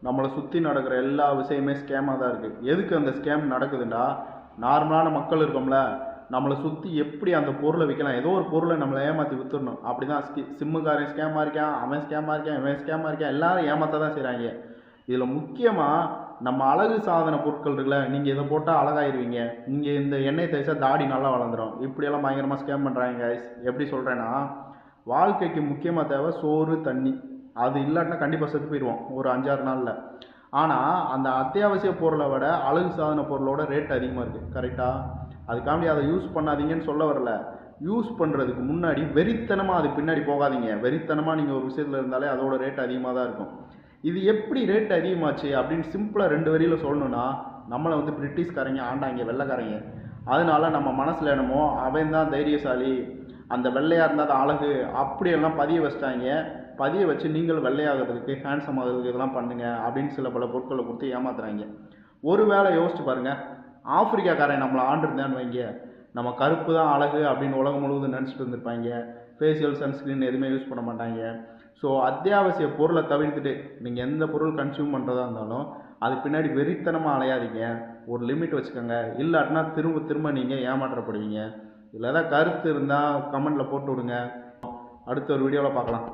நம்மளை சுற்றி நடக்கிற எல்லா விஷயமே ஸ்கேமாக தான் இருக்குது. எதுக்கு அந்த ஸ்கேம் நடக்குதுன்னா, நார்மலான மக்கள் இருக்கோம்ல, நம்மளை சுற்றி எப்படி அந்த பொருளை விற்கலாம், ஏதோ ஒரு பொருளை நம்மளை ஏமாற்றி விற்றுடணும். அப்படி தான் சிம்முக்காரன் ஸ்கேமாக இருக்கான், அவன் ஸ்கேமாக இருக்கான், இவன் ஸ்கேமாக இருக்கான், எல்லாரும் ஏமாற்ற தான் செய்கிறாங்க. இதில் முக்கியமாக நம்ம அழகு சாதன பொருட்கள் இருக்குல்ல, நீங்கள் இதை போட்டால் அழகாயிருவீங்க, நீங்கள் இந்த எண்ணெய் தேய்ச்சா தாடி நல்லா வளர்ந்துடும், இப்படியெல்லாம் பயங்கரமாக ஸ்கேம் பண்ணுறாங்க கைஸ். எப்படி சொல்கிறேன்னா, வாழ்க்கைக்கு முக்கியமாக தேவை சோறு தண்ணி. அது இல்லாட்டினா கண்டிப்பாக செத்து போயிடுவோம் ஒரு 5-6 நாளில். ஆனால் அந்த அத்தியாவசிய பொருளை விட அழகு சாதன பொருளோட ரேட் அதிகமாக இருக்குது. கரெக்டாக? அதுக்காண்டி அதை யூஸ் பண்ணாதீங்கன்னு சொல்ல வரல. யூஸ் பண்ணுறதுக்கு முன்னாடி வெறித்தனமாக அது பின்னாடி போகாதீங்க. வெறித்தனமாக நீங்கள் ஒரு விஷயத்தில் இருந்தாலே அதோட ரேட் அதிகமாக தான் இருக்கும். இது எப்படி ரேட் அதிகமாச்சு அப்படின்னு சிம்பிளாக 2 வரியில் சொல்லணுன்னா, நம்மளை வந்து பிரிட்டிஷ்காரங்க ஆண்டாங்க, வெள்ளைக்காரங்க. அதனால நம்ம மனசில் என்னமோ அவன் தான் தைரியசாலி, அந்த வெள்ளையாக இருந்தால் தான் அழகு, அப்படியெல்லாம் பதிய வச்சிட்டாங்க. பதிய வச்சு நீங்கள் வெள்ளையாகிறதுக்கு, ஹேண்ட்ஸம் ஆகிறதுக்கு இதெல்லாம் பண்ணுங்கள் அப்படின்னு சில பல பொருட்களை கொடுத்து ஏமாத்துறாங்க. ஒரு வேளை யோசிச்சு பாருங்கள், ஆப்பிரிக்காக்காரன் நம்மளை ஆண்டிருந்தான்னு வைங்க, நம்ம கருப்பு தான் அழகு அப்படின்னு உலகம் முழுவதும் நினச்சிட்டு இருந்திருப்பாங்க. ஃபேஷியல் சன்ஸ்க்ரீன் எதுவுமே யூஸ் பண்ண மாட்டாங்க. ஸோ அத்தியாவசிய பொருளை தவிர்த்துட்டு நீங்கள் எந்த பொருள் கன்சியூம் பண்ணுறதா இருந்தாலும் அது பின்னாடி வெறித்தனமாக அலையாதீங்க. ஒரு லிமிட் வச்சுக்கோங்க. இல்லாட்டினா திரும்ப திரும்ப நீங்கள் ஏமாற்றப்படுவீங்க. இதில் ஏதாவது கருத்து இருந்தால் கமெண்டில் போட்டு விடுங்க. அடுத்த ஒரு வீடியோவில் பார்க்கலாம்.